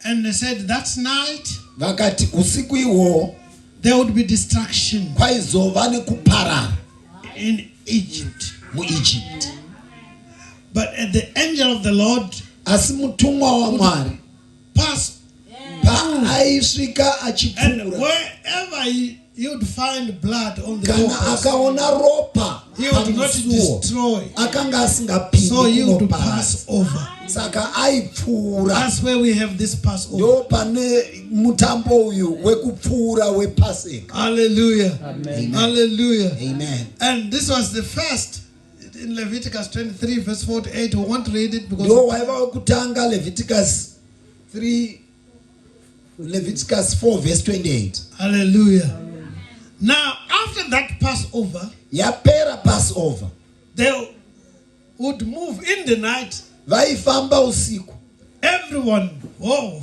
And they said that night vakati usiku ihwo there would be destruction kwaizova nekuparara in Egypt. muEgypt. But the angel of the Lord Asi mutumwa wa Mwari pass aisvika and achipfuura wherever he would find blood on the kana doorpost, akaona ropa he would not destroy. akanga asingapindi So he would kunoparara. pass over. Saka aipfuura. That's where we have this Passover. Ndo pane mutambo uyu wekupfuura wePaseka. Hallelujah. Amen. Hallelujah. Amen. And this was the first in Leviticus 23 verse 48. We won't read it because Ndo waiva wekutanga Leviticus 4 verse 28. Hallelujah. Now after that Passover, Yapera Passover. they would move in the night. Vaifamba usiku. Everyone,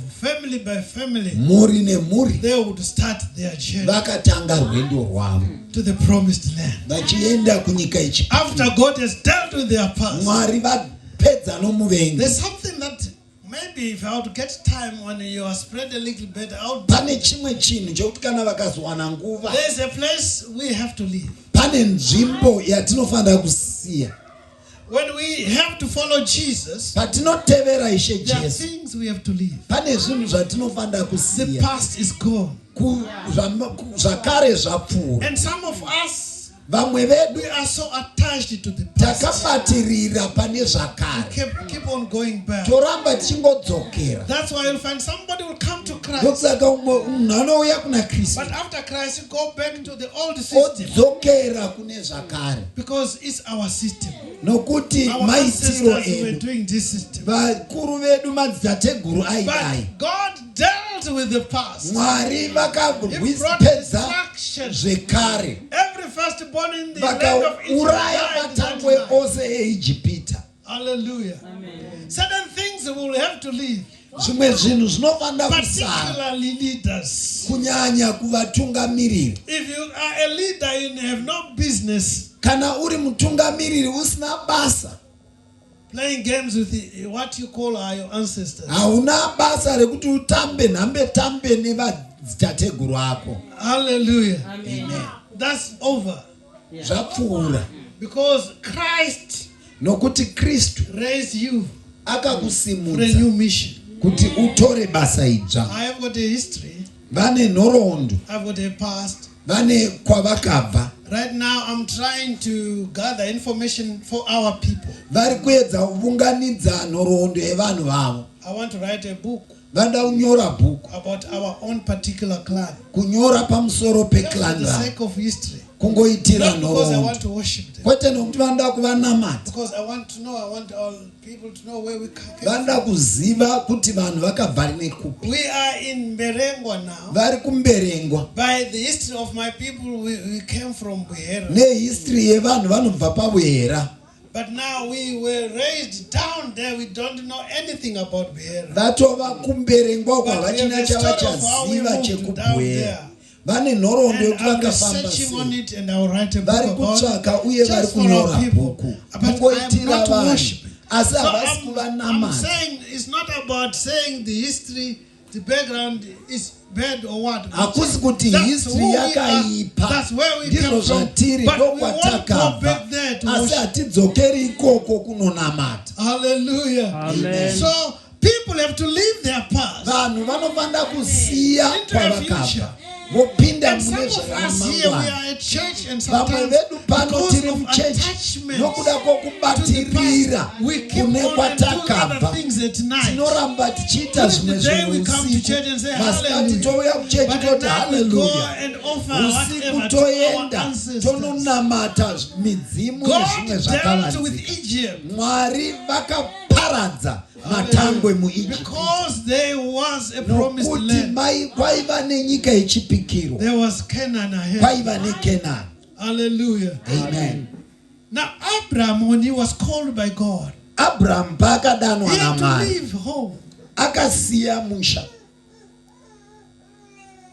family by family, Muri nemuri. they would start their journey Vakatanga rwendo rwavo. to the promised land. Vachienda kunyika ichi. After God has dealt with their past, Mwari vapedza nomuvengi. there's something that maybe if I would get time when you are spread a little bit out, Pane chimwe chinhu chokuti kana vakazowana nguva. there's a place we have to live. Pane nzvimbo yatinofanira kusiya. When we have to follow Jesus, Patinotevera Ishe there are Jesu. things we have to leave. Pane zvinhu zvatinofanira The kusiya. past is gone. Zvakare zvapfuura. And some of us, Vamwe vedu we are so attached to the past. takabatirira pane zvakare. Keep on going back. Toramba tichingodzokera. That's why you'll find somebody will come to Christ. Ndokusaka munhu anouya kuna Kristu But after Christ, you go back to the old system. odzokera kune zvakare. Because it's our system. Nokuti Our maitiro ancestors were edu. doing this system. Vakuru vedu madzitateguru aidai. But God dealt with the past. Mwari He brought vakapedza destruction. zvekare. Every firstborn in the land of Egypt vakauraya died that matangwe night. ose eIjipita. Hallelujah. Amen. Certain things we will have to leave. Zvimwe zvinhu zvinofanira kusara Particularly leaders. kunyanya kuvatungamiriri. If you are a leader and have no business Kana uri mutungamiriri usina basa, playing games with what you call your ancestors. hauna basa rekuti utambe nhambe tambe nevadzitateguru ako. Hallelujah. Amen. That's over. Zvapfuura. Because Christ Nokuti Kristu raised you for a akakusimudza new mission. kuti utore basa idzva. I have got a history. Vane nhoroondo, I've got a past. vane kwavakabva. Right now, I'm trying to gather information for our people. Vari kuedza kuvunganidza nhoroondo yevanhu vavo. I want to write a book Vanoda kunyora bhuku, about our own particular clan. kunyora pamusoro Just for peclan the ravo, sake of history. kungoitira Not because I nhoroondo. want to worship them. Kwete nokuti vanoda kuvanamata, Because I want to know, I want all people to know where we came vanoda from. kuziva kuti vanhu vakabva nekupi. We are in Berengwa now. Vari kumberengwa. By the history of my people, we came from Buhera. Nehistory yevanhu vanobva pabuhera. But now we were raised down there. We don't know anything about Buhera. Vatova kumberengwa But we have kwavachina a story of how we chavachaziva moved down chekubuhera. there. Vane nhoroondo And yekuti I'm vakafamba researching on sei. it, and I'll write a book Vari about kutsvaka it. uye vari Just for our kunyora people. bhuku. But I'm Kungoitira not vanhu. worshiping. Asi So havasi I'm kuvanamata. saying it's not about saying the history, the background is bad or what. Hakusi kuti That's history who we are. yakaipa. That's where we Ndizvo came from. zvatiri, But we won't go ndokwatakabva. back there to Asi worship. hatidzokeri ikoko kunonamata. Hallelujah. Amen. So people have to leave their past. Vanhu vanofanira kusiya Into a kwavakabva. future. Vopinda And some mune of us here, we zvakamangwana. are at church, and Vamwe sometimes vedu pano because tiri of muchechi attachment nokuda to kwokubatirira the past, we keep kune on and do other kwatakabva. things at night. Tinoramba tichiita zvimwe The day we zvinhu come to church and say usiku. Masikati touya hallelujah. kuchechi But toti at night we go haleluya. and offer Usiku whatever to our toenda ancestors. tononamata midzimu God nezvimwe dealt zvakavanzika. with Egypt Mwari vakaparadza matangwe muIjipiti. because there was a promised Nokuti land. kwaiva nenyika yechipikiro. There was Canaan ahead. Kwaiva neKenani. Hallelujah. Amen. Now Abraham, when he was called by God, Abraham paakadanwa he had to naMwari leave home. akasiya musha.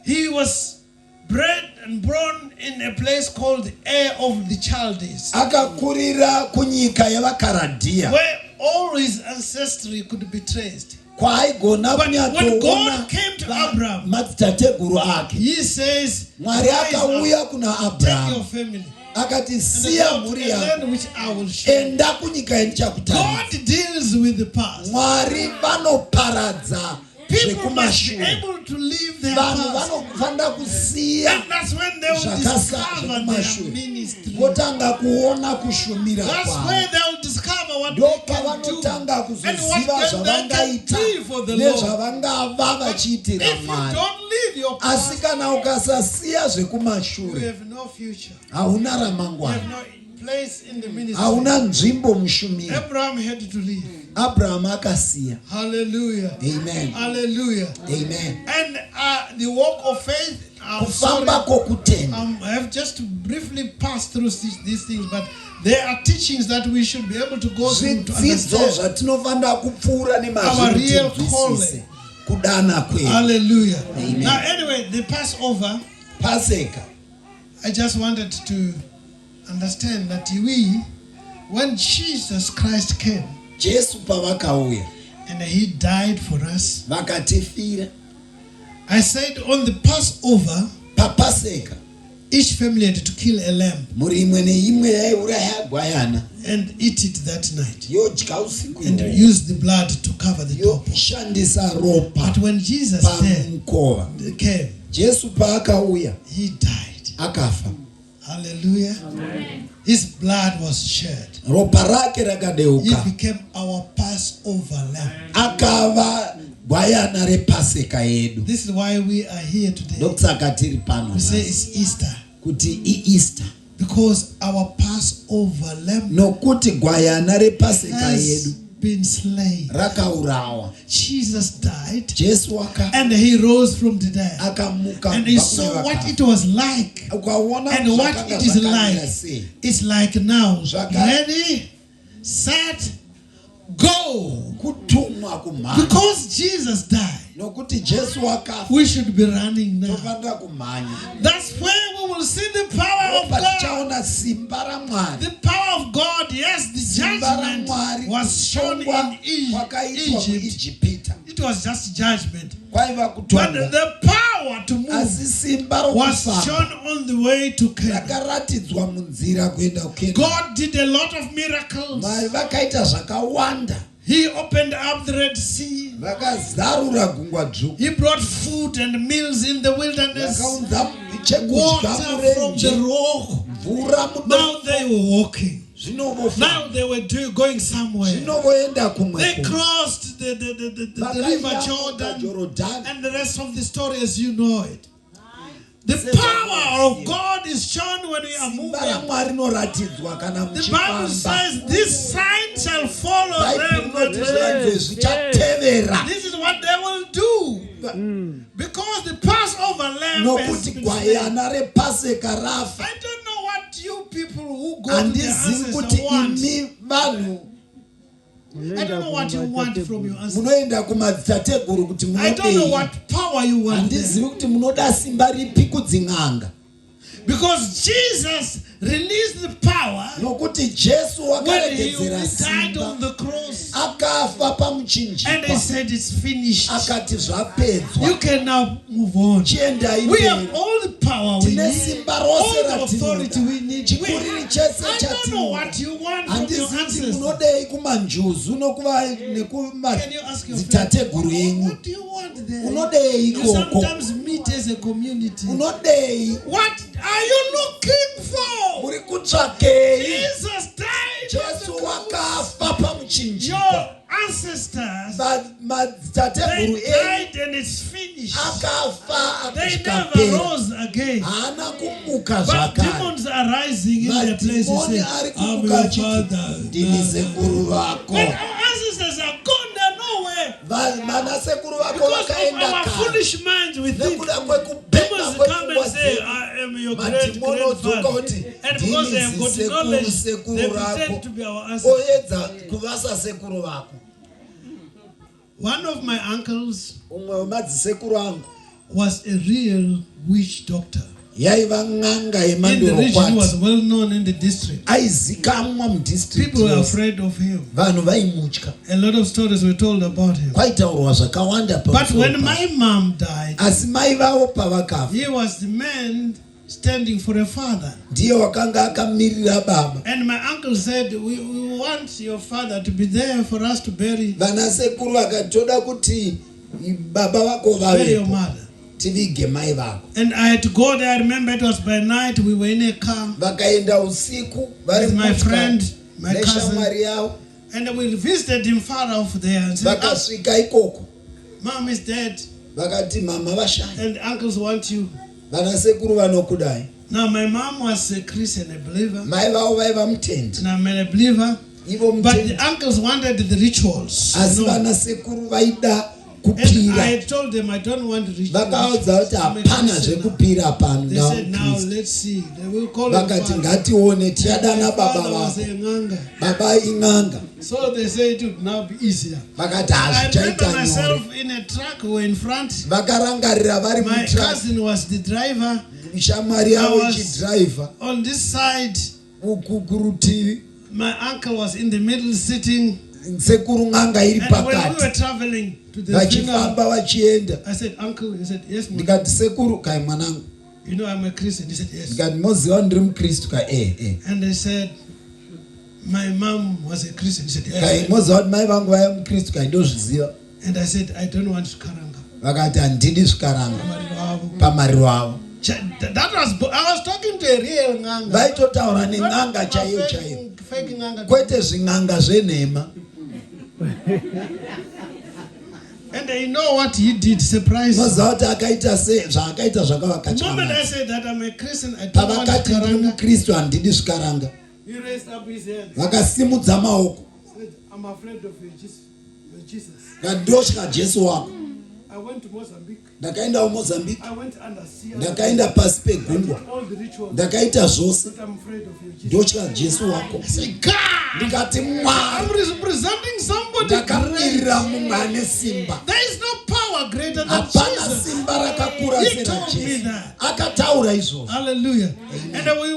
He was bred and born in a place called Ur of the Chaldees, Akakurira kunyika yavakaradhiya. where all his ancestry could be traced. kwaaigona But when God kunyatsoona came to Abraham, madzitateguru ake, he says, Mwari akauya kuna take your Abrahamu family akati and siya go to mhuri a yako, land which I will show you. enda kunyika yendichakutaridza. God deals with the past. Mwari vanoparadza People must be zvekumashure. able to leave their Vanhu past. vanofanira kusiya And that's when they will discover their zvekumashure, ministry. votanga kuona kushumira That's kwavo. where they will discover what Ndo they can do pavanotanga and kuzoziva what they can zvavangaita be for the Lord. nezvavangava vachiitira If you Mwari. don't leave your Asi past, kana ukasasiya you zvekumashure, have no future. hauna You have ramangwana, no place in the ministry. hauna nzvimbo mushumiri. Abraham had to leave. Abrahamu akasiya. Hallelujah. Amen. Hallelujah. Amen. And the walk of faith, I'm sorry, Kufamba kwokutenda. I have just to briefly pass through these things, but there are teachings that we should be able to go through to Zvidzidzo understand zvatinofanira kupfuura our real nemazvo calling. kudana kwedu. Hallelujah. Amen. Now, anyway, the Passover, Paseka. I just wanted to understand that when Jesus Christ came Jesu pavakauya and he died for us, vakatifira, I said on the Passover, papaseka each family had to kill a lamb mhuri imwe neimwe yaiuraya gwayana and eat it that night yodya usiku and ihwohwo, use the blood to cover the top. yoshandisa ropa But when Jesus pamukova. came, Jesu paakauya he died. akafa. Hallelujah. Amen. His blood was shed. Ropa rake He rakadeuka, became our Passover lamb. akava gwayana repaseka yedu. This is why we are here today. Ndokusaka tiri pano We say nhasi, it's Easter kuti iEaster, because our Passover lamb nokuti gwayana repaseka has yedu been slain. rakaurawa. Jesus died Jesu and he rose from the dead. akamuka And he kubva saw kune what vakafa. it was like Ukaona and what zvakanga it is zvakamira like. sei. It's like now. Zvaka- Ready, set, go. Kutumwa kumhanya. Because Jesus died, Nokuti Jesu akafa, we should be running now. tofanira kumhanya. That's where we will see the power of God. Patichaona simba raMwari. The power of God, yes, the Simba judgment raMwari was shown kutongwa in kwakaitwa Egypt. muIjipita. It was just judgment. Kwaiva But kutongwa. the power to move Asi simba was rokufamba shown on the way to Canaan. rakaratidzwa munzira kuenda kuKenani. God did a lot of miracles. Mwari vakaita zvakawanda. He opened up the Red Sea. Vakazarura gungwa dzvuku. He brought food and meals in the wilderness. Vakaunza chekudya Water from murenje. the rock. Mvura Now mudo. they were walking. Now Zvinovofamba. they were going somewhere. Zvinovoenda They kumwe. crossed the river Jordan Jordan. and the rest of the story as you know it. The power of God is shown when we are Simba moving. raMwari rinoratidzwa kana The Bible muchifamba. says this sign shall follow them that Bhaibheri believe. zvichatevera. This is what they will do. Because the Passover lamb has Nokuti been slain. gwayana repaseka rafa. I don't know what you people who go to the Handizivi kuti ancestors want. imi vanhu I don't know what you want from your ancestors. munoenda kumadzitateguru kuti I don't know munodei. what power you want there. Handizivi kuti munoda simba ripi kudzin'anga. Because Jesus released the power Nokuti Jesu when he wakaregedzera died simba. on the cross Akafa and he pamuchinjikwa. said it's finished. Akati zvapedzwa. You can now move on. Chiendai We have mberi. all the power we Tine need, simba all rose the authority ratinoda. we need. Chikuriri chese I don't know what chatinoda. you want from your Handizivi kuti ancestors. munodei kumanjuzu nokuva Can you ask your friend, nekumadzitateguru enyu. what do you want there? Unodei You ikoko. sometimes meet as a community. Unodei. What are you looking for? Muri kutsvakei. Jesus died on Jesu the cross. wakafa Your pamuchinjikwa. ancestors, Madzitateguru they enyu died and it's finished. akafa They never akasvikapera. rose again. Haana kumuka But zvakare. demons are rising in their place. Madhimoni Say, ari I'm kumuka your achiti, father. ndini sekuru vako. But our ancestors are gone, they're nowhere. Vanasekuru vako Because of vakaenda our kare. foolish minds, we think Nekuda kwekupenda demons come kwepfungwa and say, dzedu. I am your Madhimoni odzoka great-grandfather. kuti And because they have got ndini knowledge, sekuru they rako. pretend to be our ancestors. Oedza kuvasa sekuru vako. One of my uncles Umwe wemadzisekuru angu was a real witch doctor. yaiva ng'anga in the region. He yemandorokwati. was well known in the district. Aizikamwa mudistrict. People were afraid of him. Vanhu vaimutya. A lot of stories were told about him. Kwaitaurwa zvakawanda But when my mom died, asi mai vavo pavakafa, he was the man standing for a father. ndiye wakanga akamirira baba. And my uncle said, we want your father to be there for us to bury Vanasekuru vakatoda kuti baba vako your vavepo mother. tivige mai vako. And I had to go there. I remember it was by night. We were in a car Vakaenda usiku vari with my friend, my cousin. neshamwari yavo. And we visited him far off there and said, Vakasvika ikoko Mom is dead vakati mama vashaya, and uncles want you. vanasekuru vanokudai. Now my mom was a Christian, a believer, Mai vavo vaiva mutendi, and I'm a believer. ivo But mutendi, the uncles wanted the rituals. asi You know. vanasekuru vaida And I kupira. had told them I don't want rituals. Vakaudza kuti I'm a hapana Christian now. zvekupira pano They said, now naukristu. let's see. They will call him Vakati father. ngatione tiadana My baba father was vako, a nganga. baba ing'anga. So they said it would now be easier. Vakati I remember hazvichaita nyore. myself in a truck. We were in front. Vakarangarira vari My mutra, cousin was the driver. shamwari yavo I was- ichidhiraivha. On this side, Uku kurutivi my uncle was in the middle sitting. sekuru ng'anga iri And when we were pakati, traveling to the funeral, vachifamba vachienda. I said, Uncle, he said, yes, mom. Ndikati sekuru, kai mwanangu. You know I'm a Christian. He said, yes. Ndikati moziva ndiri mukristu, kai And they said, my mom was a Christian. He said, kai yes. moziva kuti mai vangu vaiva mukristu, kai ndozviziva. And I said, I don't want karanga. Vakati handidi zvikaranga Wow. pamari wavo. That was, I was talking to a real nganga. Vaitotaura Not neng'anga a chaiyo chaiyo, fake nganga. kwete zving'anga zvenhema. And they know what he did, surprise. Moziva kuti akaita zvaakaita The zvakavakatya moment I mwana. said that I'm a Christian, I don't want Pavakati ndiri karanga. mukristu handidi zvikaranga, He raised up his hand. vakasimudza maoko. Said, I'm afraid of you, Jesus. Ngati ndotya Jesu wako. I went to Mozambique. Ndakaenda kuMozambique, I went undersea. ndakaenda pasi pegungwa, All the rituals. ndakaita zvose, But I'm afraid of you, Jesus. ndotya Jesu wako. I said, God, Ndikati I'm Mwari, representing somebody great. ndakamirira mumwe ane simba. There is no power greater than Hapana Jesus. simba rakakura He sera told me Jesu. that. Akataura izvozvo. Hallelujah. And then we